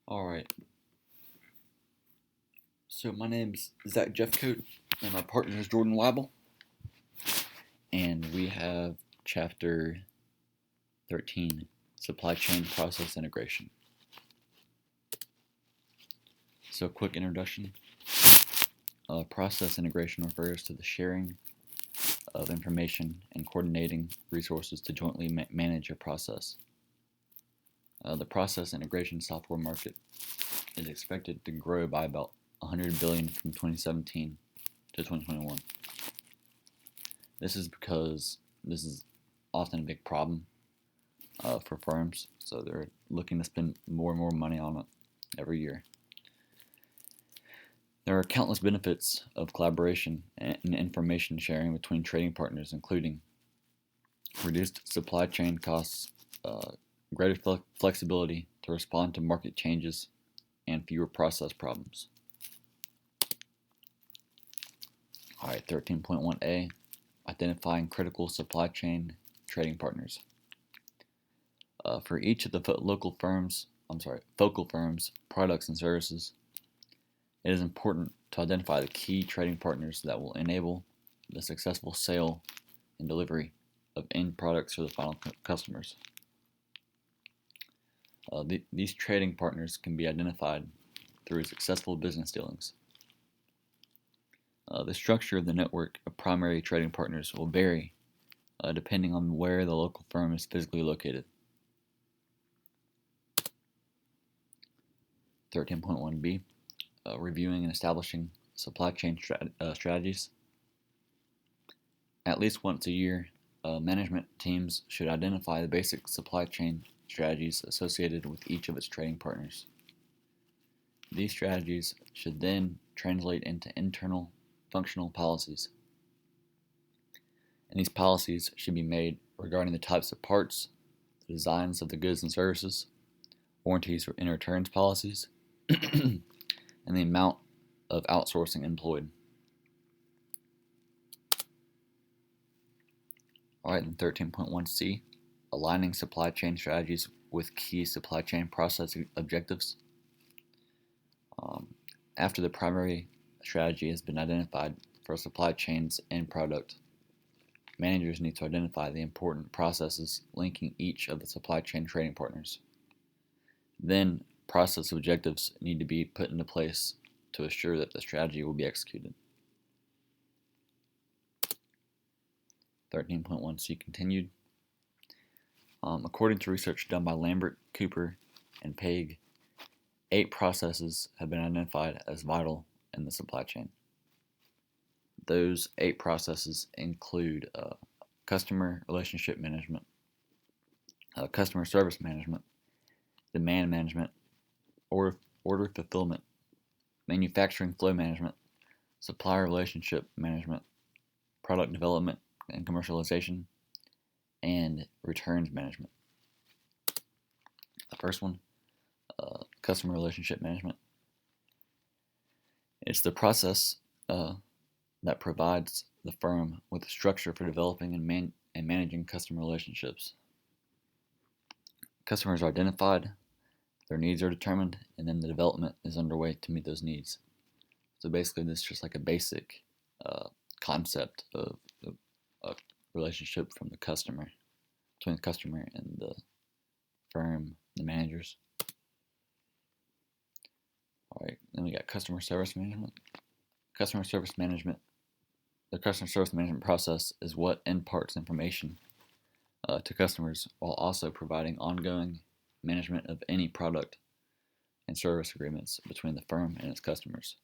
Alright, so my name's Zach Jeffcoat, and my partner is Jordan Weibel, and we have Chapter 13, Supply Chain Process Integration. So quick introduction. Process integration refers to the sharing of information and coordinating resources to jointly manage a process. The process integration software market is expected to grow by about 100 billion from 2017 to 2021. This is because this is often a big problem for firms, so they're looking to spend more and more money on it every year. There are countless benefits of collaboration and information sharing between trading partners, including reduced supply chain costs, greater flexibility to respond to market changes, and fewer process problems. Alright, 13.1a, identifying critical supply chain trading partners. For each of the focal firms, products and services, it is important to identify the key trading partners that will enable the successful sale and delivery of end products to the final customers. These trading partners can be identified through successful business dealings. The structure of the network of primary trading partners will vary depending on where the local firm is physically located. 13.1b, reviewing and establishing supply chain strategies. At least once a year, management teams should identify the basic supply chain strategies associated with each of its trading partners. These strategies should then translate into internal functional policies. And these policies should be made regarding the types of parts, the designs of the goods and services, warranties and returns policies, and the amount of outsourcing employed. Alright, then 13.1c, aligning supply chain strategies with key supply chain process objectives. After the primary strategy has been identified for a supply chain's end product, managers need to identify the important processes linking each of the supply chain trading partners. Then, process objectives need to be put into place to assure that the strategy will be executed. 13.1c continued. According to research done by Lambert, Cooper, and Paig, 8 processes have been identified as vital in the supply chain. Those 8 processes include customer relationship management, customer service management, demand management, order fulfillment, manufacturing flow management, supplier relationship management, product development and commercialization, and returns management. The first one, customer relationship management. It's the process that provides the firm with a structure for developing and managing customer relationships. Customers are identified, their needs are determined, and then the development is underway to meet those needs. So basically, this is just like a basic concept of a relationship from the customer, between the customer and the firm, the managers. Alright, then we got customer service management. The customer service management process is what imparts information to customers while also providing ongoing management of any product and service agreements between the firm and its customers.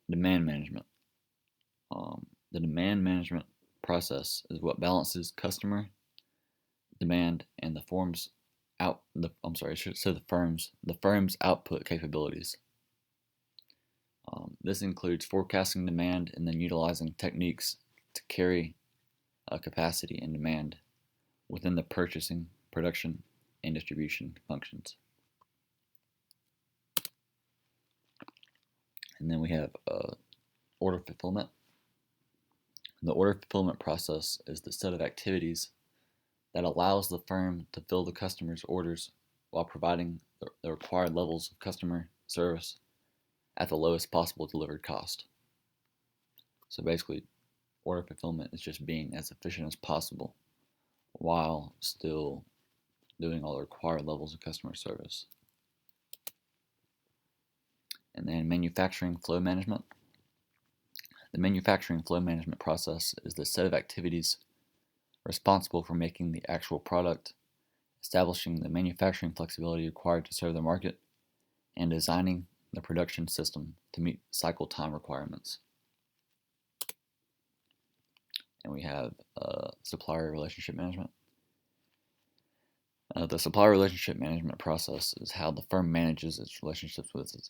Demand management. The demand management process is what balances customer demand and the firm's output capabilities. This includes forecasting demand and then utilizing techniques to carry capacity and demand within the purchasing, production, and distribution functions. And then we have order fulfillment. The order fulfillment process is the set of activities that allows the firm to fill the customer's orders while providing the required levels of customer service at the lowest possible delivered cost. So basically, order fulfillment is just being as efficient as possible while still doing all the required levels of customer service. And then manufacturing flow management. The manufacturing flow management process is the set of activities responsible for making the actual product, establishing the manufacturing flexibility required to serve the market, and designing the production system to meet cycle time requirements. And we have supplier relationship management. The supplier relationship management process is how the firm manages its relationships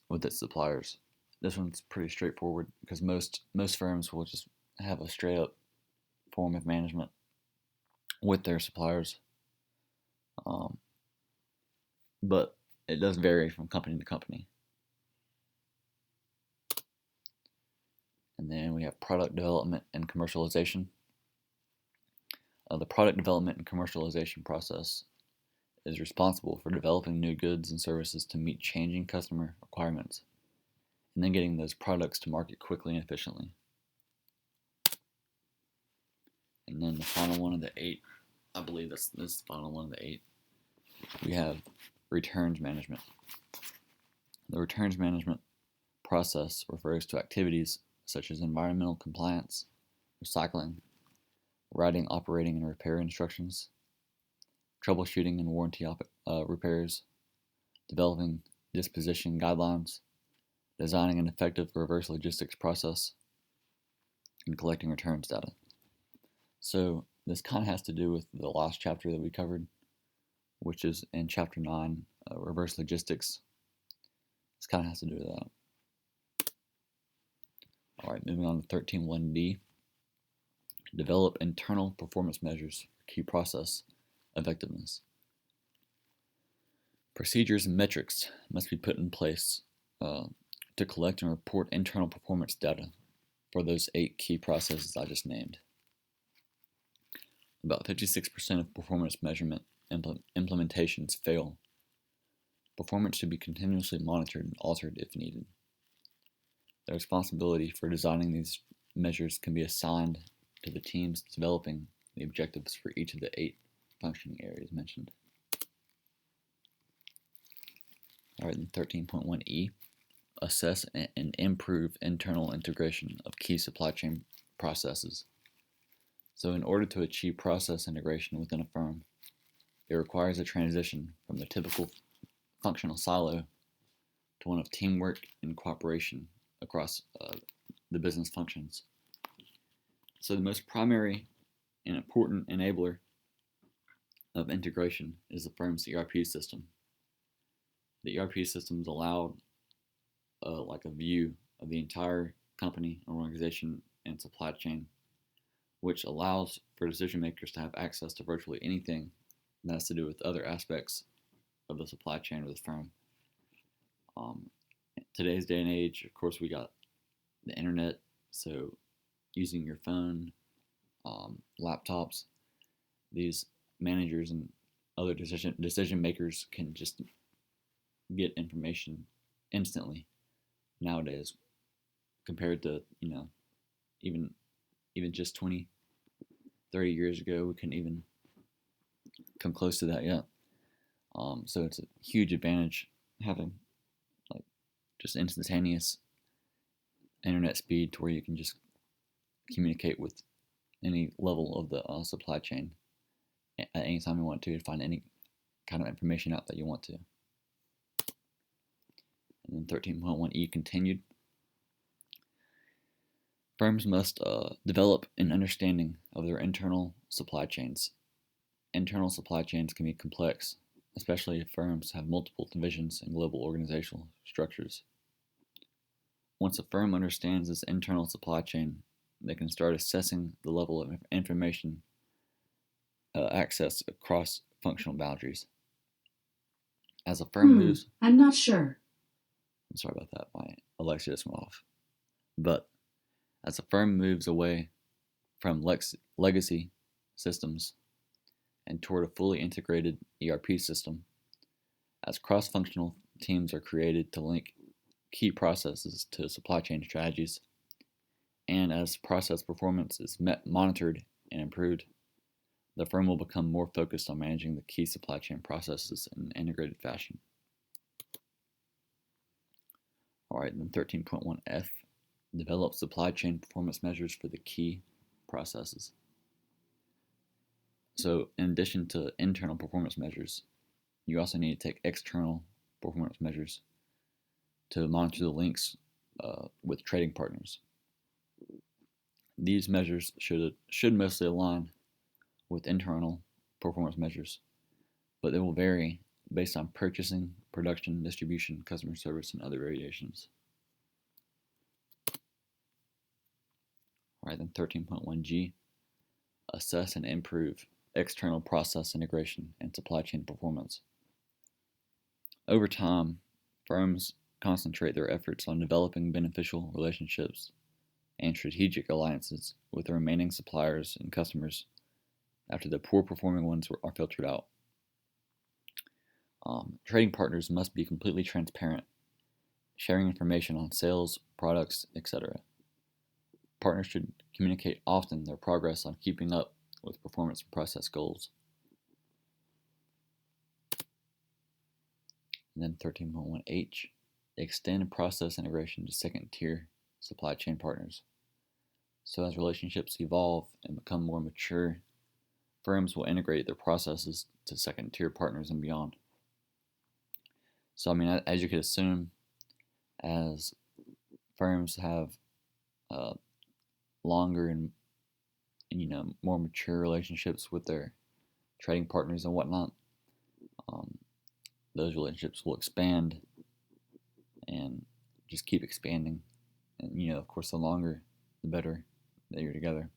with its suppliers. This one's pretty straightforward because most firms will just have a straight up form of management with their suppliers, but it does vary from company to company. And then we have product development and commercialization. The product development and commercialization process is responsible for developing new goods and services to meet changing customer requirements, and then getting those products to market quickly and efficiently. And then the final one of the 8, I believe this is the final one of the 8, we have returns management. The returns management process refers to activities such as environmental compliance, recycling, writing operating and repair instructions, troubleshooting and warranty repairs, developing disposition guidelines, designing an effective reverse logistics process, and collecting returns data. So this kind of has to do with the last chapter that we covered, which is in Chapter 9, reverse logistics. This kind of has to do with that. All right, moving on to 13.1d. Develop internal performance measures for key process effectiveness. Procedures and metrics must be put in place to collect and report internal performance data for those 8 key processes I just named. About 56% of performance measurement implementations fail. Performance should be continuously monitored and altered if needed. The responsibility for designing these measures can be assigned to the teams developing the objectives for each of the 8 functioning areas mentioned. All right, then 13.1e, assess and improve internal integration of key supply chain processes. So in order to achieve process integration within a firm, it requires a transition from the typical functional silo to one of teamwork and cooperation across the business functions. So the most primary and important enabler of integration is the firm's ERP system. The ERP systems allow like a view of the entire company, organization, and supply chain, which allows for decision makers to have access to virtually anything that has to do with other aspects of the supply chain of the firm. Today's day and age, of course, we got the internet, so using your phone, laptops, these managers and other decision makers can just get information instantly nowadays, compared to even just 20, 30 years ago, we couldn't even come close to that yet. So it's a huge advantage having like just instantaneous internet speed to where you can just communicate with any level of the supply chain at any time you want to find any kind of information out that you want to. And then 13.1e continued. Firms must develop an understanding of their internal supply chains. Internal supply chains can be complex, especially if firms have multiple divisions and global organizational structures. Once a firm understands its internal supply chain, they can start assessing the level of information access across functional boundaries. As a firm moves... I'm not sure. I'm sorry about that. My Alexa just went off. But as a firm moves away from legacy systems and toward a fully integrated ERP system, as cross-functional teams are created to link key processes to supply chain strategies, and as process performance is monitored and improved, the firm will become more focused on managing the key supply chain processes in an integrated fashion. Alright, then 13.1F, develop supply chain performance measures for the key processes. So in addition to internal performance measures, you also need to take external performance measures to monitor the links with trading partners. These measures should mostly align with internal performance measures, but they will vary based on purchasing, production, distribution, customer service, and other variations. Alright, then 13.1G, assess and improve external process integration and supply chain performance. Over time, firms concentrate their efforts on developing beneficial relationships and strategic alliances with the remaining suppliers and customers after the poor performing ones are filtered out. Trading partners must be completely transparent, sharing information on sales, products, etc. Partners should communicate often their progress on keeping up with performance and process goals. And then 13.1H, extend process integration to second-tier supply chain partners. So as relationships evolve and become more mature, firms will integrate their processes to second-tier partners and beyond. So as you could assume, as firms have longer and more mature relationships with their trading partners and whatnot, those relationships will expand and just keep expanding. And of course, the longer, the better that you're together.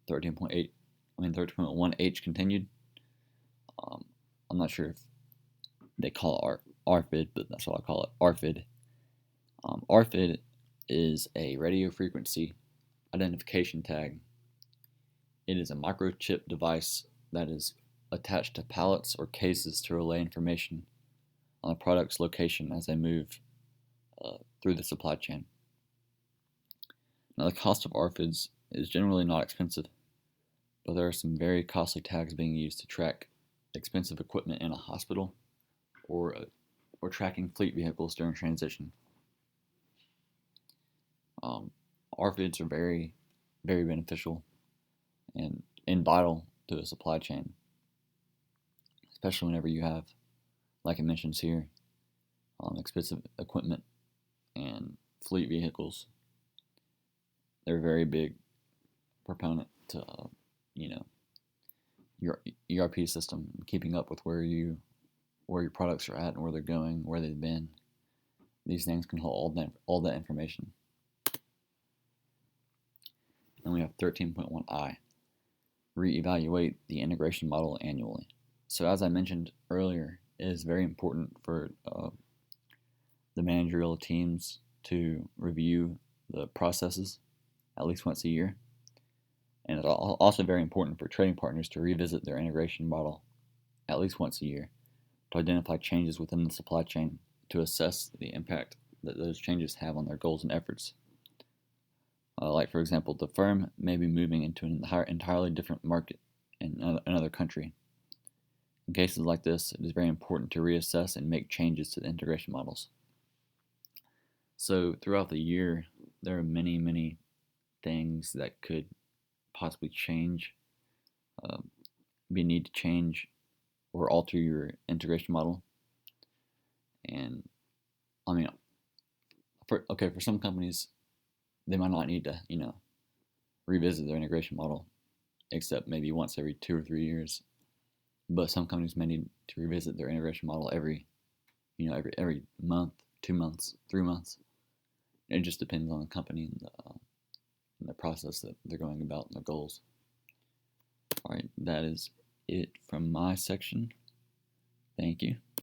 13.1H continued. I'm not sure if they call it ARFID, but that's what I call it, ARFID. ARFID is a radio frequency identification tag. It is a microchip device that is attached to pallets or cases to relay information on a product's location as they move through the supply chain. Now, the cost of ARFIDs is generally not expensive, but there are some very costly tags being used to track expensive equipment in a hospital or tracking fleet vehicles during transition. ARFIDs are very, very beneficial and vital to a supply chain, especially whenever you have, like it mentions here, expensive equipment and fleet vehicles. They're a very big proponent to your ERP system, keeping up with where your products are at and where they're going, where they've been. These things can hold all that information. Then we have 13.1I, reevaluate the integration model annually. So as I mentioned earlier, it is very important for the managerial teams to review the processes at least once a year. And it's also very important for trading partners to revisit their integration model at least once a year to identify changes within the supply chain to assess the impact that those changes have on their goals and efforts. Like, for example, the firm may be moving into an entirely different market in another country. In cases like this, it is very important to reassess and make changes to the integration models. So throughout the year, there are many, many things that could possibly change, be need to change or alter your integration model. And for some companies, they might not need to, revisit their integration model, except maybe once every 2 or 3 years. But some companies may need to revisit their integration model every month, 2 months, 3 months. It just depends on the company and the process that they're going about and their goals. All right, that is it from my section. Thank you.